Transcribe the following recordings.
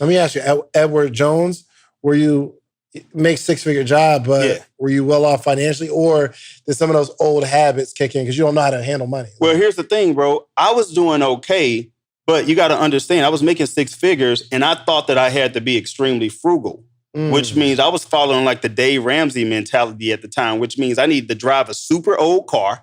Let me ask you, Edward Jones, were you make six-figure job, but were you well off financially, or did some of those old habits kick in because you don't know how to handle money? Well, here's the thing, bro. I was doing okay, but you got to understand, I was making six figures, and I thought that I had to be extremely frugal, which means I was following like the Dave Ramsey mentality at the time, which means I needed to drive a super old car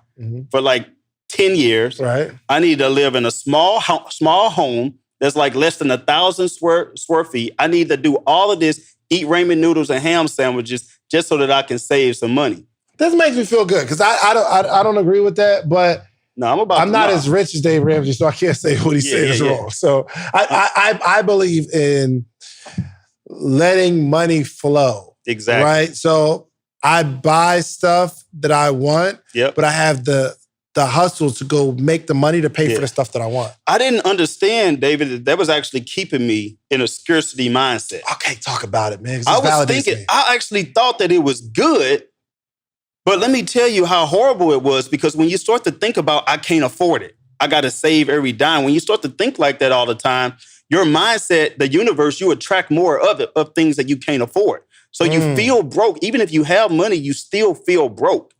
for like 10 years. Right. I need to live in a small home that's like less than 1,000 square feet. I need to do all of this, eat ramen noodles and ham sandwiches just so that I can save some money. This makes me feel good because I don't agree with that, but no, I'm not as rich as Dave Ramsey, so I can't say what he said is wrong. So I believe in letting money flow. Exactly. Right? So I buy stuff that I want, but I have the hustle to go make the money to pay for the stuff that I want. I didn't understand, David, that was actually keeping me in a scarcity mindset. Okay, talk about it, man. I actually thought that it was good, but let me tell you how horrible it was, because when you start to think about, I can't afford it, I got to save every dime. When you start to think like that all the time, your mindset, the universe, you attract more of it, of things that you can't afford. So you feel broke. Even if you have money, you still feel broke.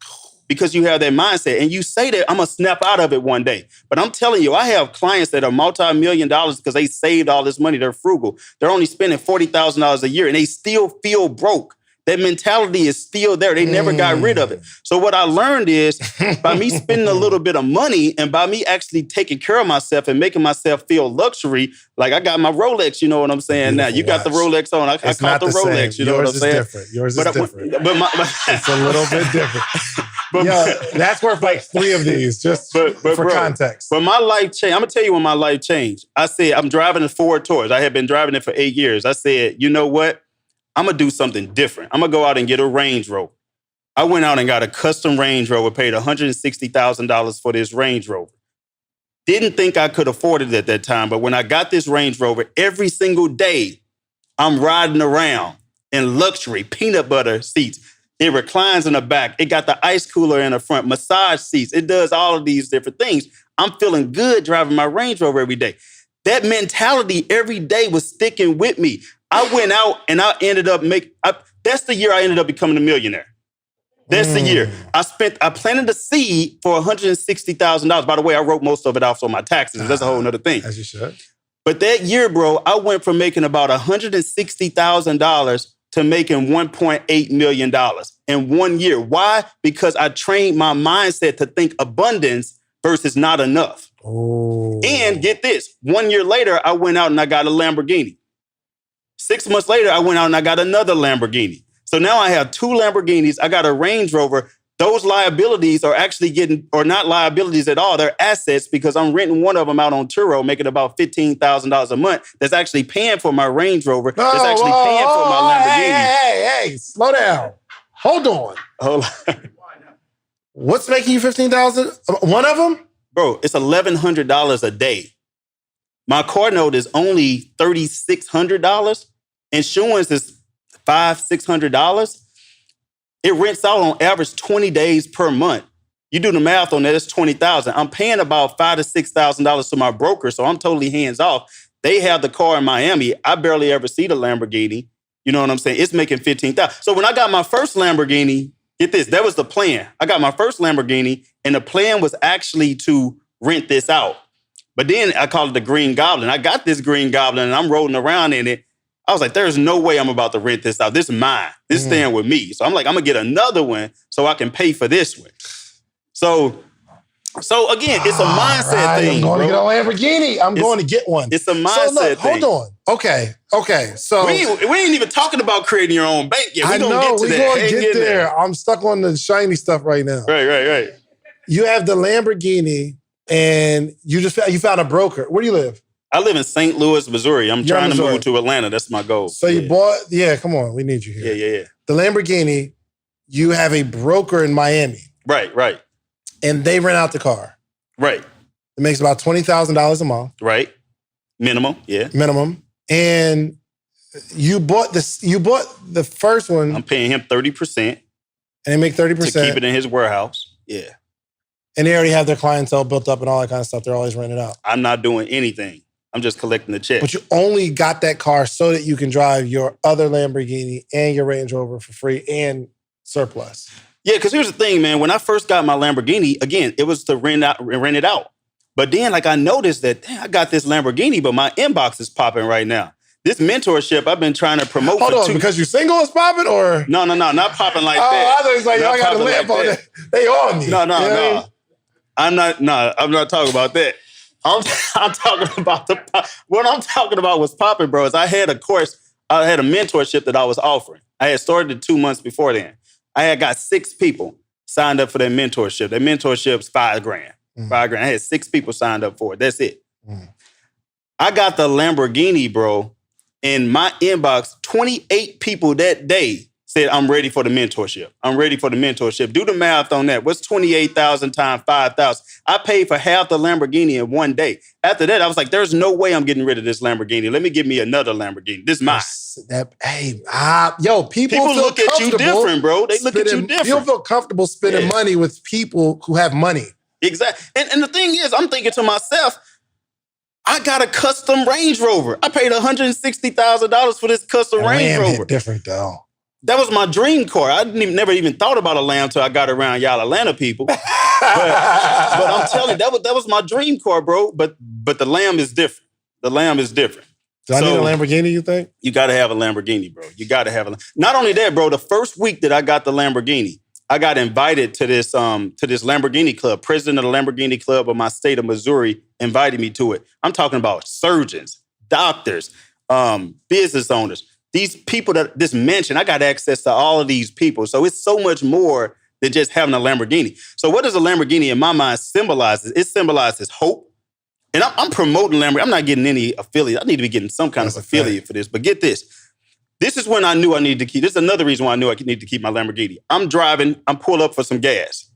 Because you have that mindset and you say that I'm going to snap out of it one day. But I'm telling you, I have clients that are multi-million dollars because they saved all this money. They're frugal. They're only spending $40,000 a year and they still feel broke. That mentality is still there. They never got rid of it. So what I learned is by me spending a little bit of money and by me actually taking care of myself and making myself feel luxury, like I got my Rolex, you know what I'm saying? Beautiful now, you got the Rolex on. I caught the Rolex, you know what I'm saying? Yours is different. It's a little bit different. That's worth like 3 of these, just for context. But my life changed. I'm going to tell you when my life changed. I said, I'm driving a Ford Taurus. I had been driving it for 8 years. I said, you know what? I'm going to do something different. I'm going to go out and get a Range Rover. I went out and got a custom Range Rover, paid $160,000 for this Range Rover. Didn't think I could afford it at that time, but when I got this Range Rover, every single day, I'm riding around in luxury peanut butter seats. It reclines in the back. It got the ice cooler in the front, massage seats. It does all of these different things. I'm feeling good driving my Range Rover every day. That mentality every day was sticking with me. I went out and I ended up that's the year I ended up becoming a millionaire. That's the year. I planted a seed for $160,000. By the way, I wrote most of it off on my taxes. That's a whole nother thing. As you should. But that year, bro, I went from making about $160,000 to making $1.8 million in 1 year. Why? Because I trained my mindset to think abundance versus not enough. Oh. And get this, 1 year later, I went out and I got a Lamborghini. 6 months later, I went out and I got another Lamborghini. So now I have 2 Lamborghinis. I got a Range Rover. Those liabilities are actually or not liabilities at all. They're assets because I'm renting one of them out on Turo, making about $15,000 a month. That's actually paying for my Range Rover. That's actually paying for my Lamborghini. Hey, slow down. Hold on. What's making you $15,000? One of them? Bro, it's $1,100 a day. My car note is only $3,600. Insurance is $500-$600. It rents out on average 20 days per month. You do the math on that, it's $20,000. I'm paying about $5,000 to $6,000 to my broker, so I'm totally hands off. They have the car in Miami. I barely ever see the Lamborghini. You know what I'm saying? It's making $15,000. So when I got my first Lamborghini, get this, that was the plan. I got my first Lamborghini, and the plan was actually to rent this out. But then I called it the Green Goblin. I got this Green Goblin, and I'm rolling around in it. I was like, there's no way I'm about to rent this out. This is mine. This is staying with me. So I'm like, I'm going to get another one so I can pay for this one. So again, it's a mindset thing. I'm going to get a Lamborghini. I'm going to get one. It's a mindset thing. Hold on. Okay. So we ain't even talking about creating your own bank yet. We're going to get there. I'm stuck on the shiny stuff right now. Right. You have the Lamborghini and you found a broker. Where do you live? I live in St. Louis, Missouri. I'm trying to move to Atlanta. That's my goal. So you bought, come on. We need you here. Yeah. The Lamborghini, you have a broker in Miami. Right. And they rent out the car. Right. It makes about $20,000 a month. Right. Minimum, yeah. Minimum. And you bought the first one. I'm paying him 30%. And they make 30%. To keep it in his warehouse. Yeah. And they already have their clientele built up and all that kind of stuff. They're always renting out. I'm not doing anything. I'm just collecting the check. But you only got that car so that you can drive your other Lamborghini and your Range Rover for free and surplus. Yeah, because here's the thing, man. When I first got my Lamborghini, again, it was to rent it out. But then, like, I noticed that, I got this Lamborghini, but my inbox is popping right now. This mentorship I've been trying to promote Hold on, because you're single is popping, or? No, not popping like that. I thought it was like, y'all got a lamp on it. They on me. No. I'm not talking about that. I'm talking about what I'm talking about was popping, bro. Is I had a mentorship that I was offering. I had started it 2 months before then. I had got 6 people signed up for that mentorship. That mentorship's $5,000. $5,000. I had 6 people signed up for it. That's it. I got the Lamborghini, bro. In my inbox, 28 people that day said, I'm ready for the mentorship. I'm ready for the mentorship. Do the math on that. What's 28,000 times 5,000? I paid for half the Lamborghini in one day. After that, I was like, there's no way I'm getting rid of this Lamborghini. Let me give me another Lamborghini. This is mine. People look at you different, bro. They look at you different. People feel comfortable spending money with people who have money. Exactly. And the thing is, I'm thinking to myself, I got a custom Range Rover. I paid $160,000 for this custom Range Rover. Hit different though. That was my dream car. I never even thought about a Lamb until I got around y'all Atlanta people. but I'm telling you, that was my dream car, bro. But the Lamb is different. The Lamb is different. Do I need a Lamborghini, you think? You got to have a Lamborghini, bro. You got to have Not only that, bro, the first week that I got the Lamborghini, I got invited to this Lamborghini club. President of the Lamborghini Club of my state of Missouri invited me to it. I'm talking about surgeons, doctors, business owners. These people this mansion, I got access to all of these people. So it's so much more than just having a Lamborghini. So what does a Lamborghini in my mind symbolizes? It symbolizes hope. And I'm promoting Lamborghini. I'm not getting any affiliate. I need to be getting some kind of affiliate for this. But get this. This is when I knew I needed to keep. This is another reason why I knew I need to keep my Lamborghini. I'm driving. I'm pulled up for some gas.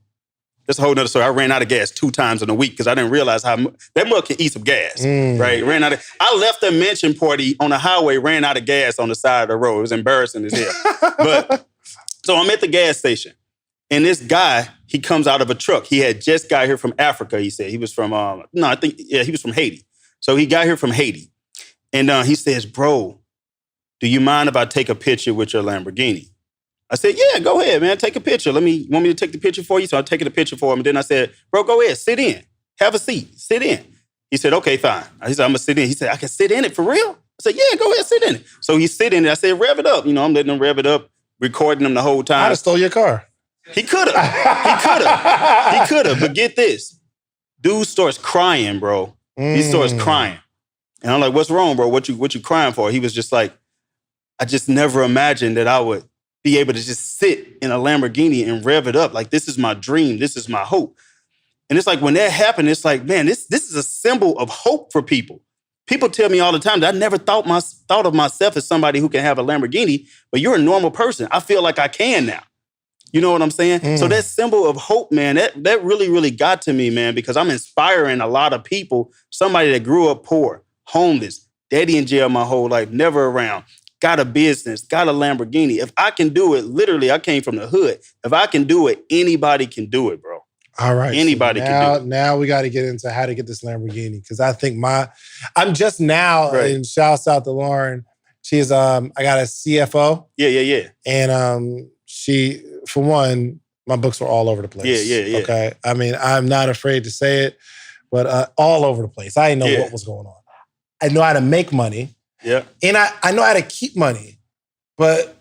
That's a whole nother story. I ran out of gas 2 times in a week because I didn't realize how that mug can eat some gas. Right? I left a mansion party on the highway, ran out of gas on the side of the road. It was embarrassing as hell. But so I'm at the gas station. And this guy, he comes out of a truck. He had just got here from Africa, he said. He was from, he was from Haiti. So he got here from Haiti. And he says, bro, do you mind if I take a picture with your Lamborghini? I said, yeah, go ahead, man. Take a picture. Want me to take the picture for you? So I'm taking a picture for him. And then I said, bro, go ahead. Sit in. Have a seat. Sit in. He said, okay, fine. He said, I'm going to sit in. He said, I can sit in it for real? I said, yeah, go ahead, sit in it. So he sit in it. I said, rev it up. I'm letting him rev it up, recording him the whole time. I'd have stole your car. He could have. He could have. But get this. Dude starts crying, bro. He starts crying. And I'm like, what's wrong, bro? What you crying for? He was just like, I just never imagined that I would be able to just sit in a Lamborghini and rev it up. Like, this is my dream. This is my hope. And it's like, when that happened, it's like, man, this is a symbol of hope for people. People tell me all the time that I never thought of myself as somebody who can have a Lamborghini, but you're a normal person. I feel like I can now. You know what I'm saying? So that symbol of hope, man, that really, really got to me, man, because I'm inspiring a lot of people. Somebody that grew up poor, homeless, daddy in jail my whole life, never around, got a business, got a Lamborghini. If I can do it, literally, I came from the hood. If I can do it, anybody can do it, bro. All right. Anybody can do it. Now we got to get into how to get this Lamborghini, because I think I'm just now, and shouts out to Lauren. She's, I got a CFO. Yeah. And she, for one, my books were all over the place. Yeah. Okay. I mean, I'm not afraid to say it, but all over the place. I didn't know what was going on. I know how to make money. Yeah. And I know how to keep money. But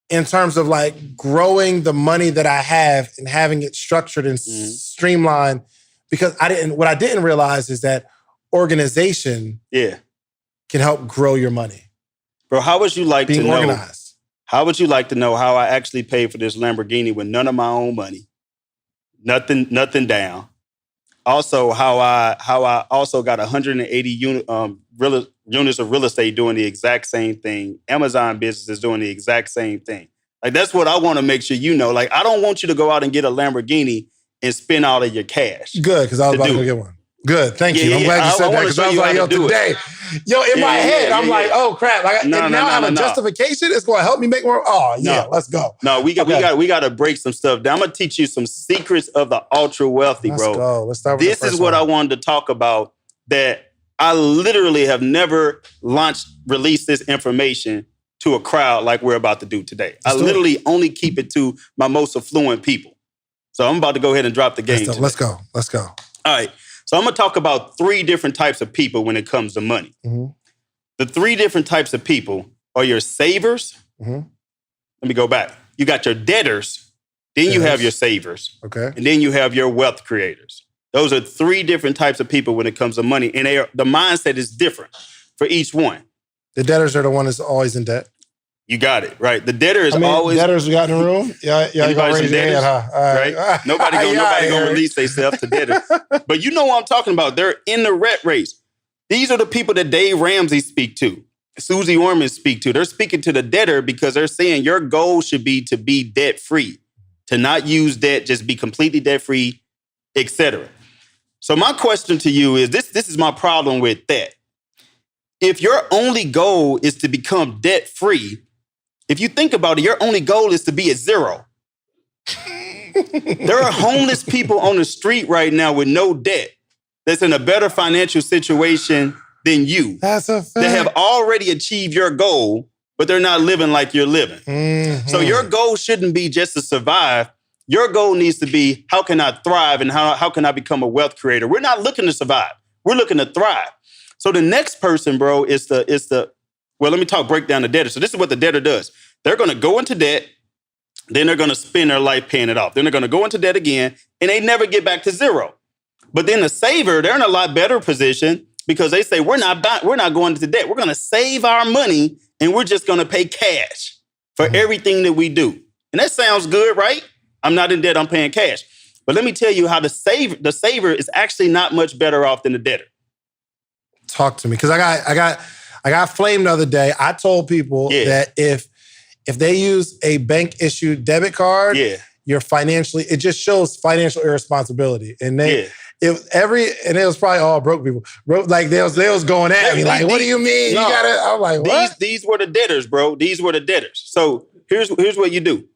in terms of like growing the money that I have and having it structured and streamlined, because what I didn't realize is that organization can help grow your money. Bro, how would you like to know? Being organized. How would you like to know how I actually paid for this Lamborghini with none of my own money? Nothing down. Also, how I also got 180 units of real estate doing the exact same thing. Amazon business is doing the exact same thing. Like, that's what I want to make sure you know. Like, I don't want you to go out and get a Lamborghini and spend all of your cash. Good, because I was about to go get one. Good, thank you. I'm glad you said that, because I was like, today. In my head, I'm like, oh crap! Now I have a justification. It's going to help me make more. Oh yeah, let's go. No, we got to break some stuff down. I'm gonna teach you some secrets of the ultra wealthy, bro. Let's go. Let's start with this is what I wanted to talk about. That I literally have never released this information to a crowd like we're about to do today. I literally only keep it to my most affluent people. So I'm about to go ahead and drop the game today. Let's go. All right. So I'm going to talk about 3 different types of people when it comes to money. Mm-hmm. The 3 different types of people are your savers. Mm-hmm. Let me go back. You got your debtors. Then you have your savers. Okay. And then you have your wealth creators. Those are 3 different types of people when it comes to money. And the mindset is different for each one. The debtors are the one that's always in debt. You got it, right? The debtor is always... Debtors we got in the room? Yeah, you got to raise your hand, huh? Right? Nobody gonna release themselves to debtors. But you know what I'm talking about. They're in the rat race. These are the people that Dave Ramsey speak to, Susie Orman speak to. They're speaking to the debtor because they're saying your goal should be to be debt-free, to not use debt, just be completely debt-free, etc. So my question to you is, this is my problem with that. If your only goal is to become debt-free, if you think about it, your only goal is to be at 0. There are homeless people on the street right now with no debt that's in a better financial situation than you. That's a fact. They have already achieved your goal, but they're not living like you're living. Mm-hmm. So your goal shouldn't be just to survive. Your goal needs to be, how can I thrive and how can I become a wealth creator? We're not looking to survive. We're looking to thrive. So the next person, bro, is the well, let me break down the debtor. So this is what the debtor does. They're going to go into debt. Then they're going to spend their life paying it off. Then they're going to go into debt again, and they never get back to 0. But then the saver, they're in a lot better position because they say, we're not going into debt. We're going to save our money, and we're just going to pay cash for everything that we do. And that sounds good, right? I'm not in debt. I'm paying cash. But let me tell you how the saver is actually not much better off than the debtor. Talk to me, because I got flamed the other day. I told people that if they use a bank-issued debit card, you're financially, it just shows financial irresponsibility. And it was probably all broke people. Like they was going at me like, what do you mean? No, I'm like, what? These were the debtors, bro. These were the debtors. So here's what you do.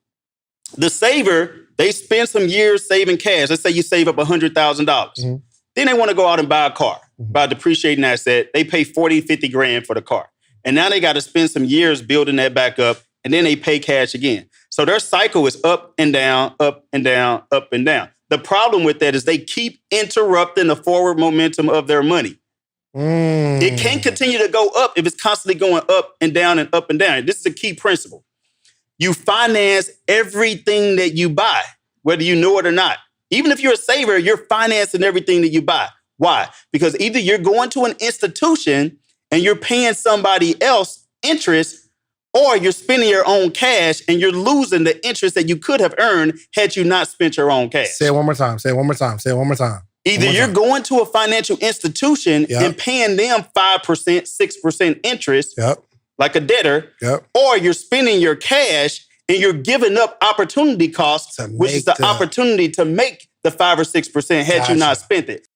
The saver, they spend some years saving cash. Let's say you save up $100,000. Mm-hmm. Then they want to go out and buy a car, buy a depreciating asset. They pay 40, 50 grand for the car. And now they got to spend some years building that back up. And then they pay cash again. So their cycle is up and down, up and down, up and down. The problem with that is they keep interrupting the forward momentum of their money. It can't continue to go up if it's constantly going up and down and up and down. This is a key principle. You finance everything that you buy, whether you know it or not. Even if you're a saver, you're financing everything that you buy. Why? Because either you're going to an institution and you're paying somebody else interest, or you're spending your own cash and you're losing the interest that you could have earned had you not spent your own cash. Say it one more time. Either you're going to a financial institution and paying them 5%, 6% interest, like a debtor, or you're spending your cash and you're giving up opportunity costs, which is the opportunity to make the 5 or 6% had you not spent it.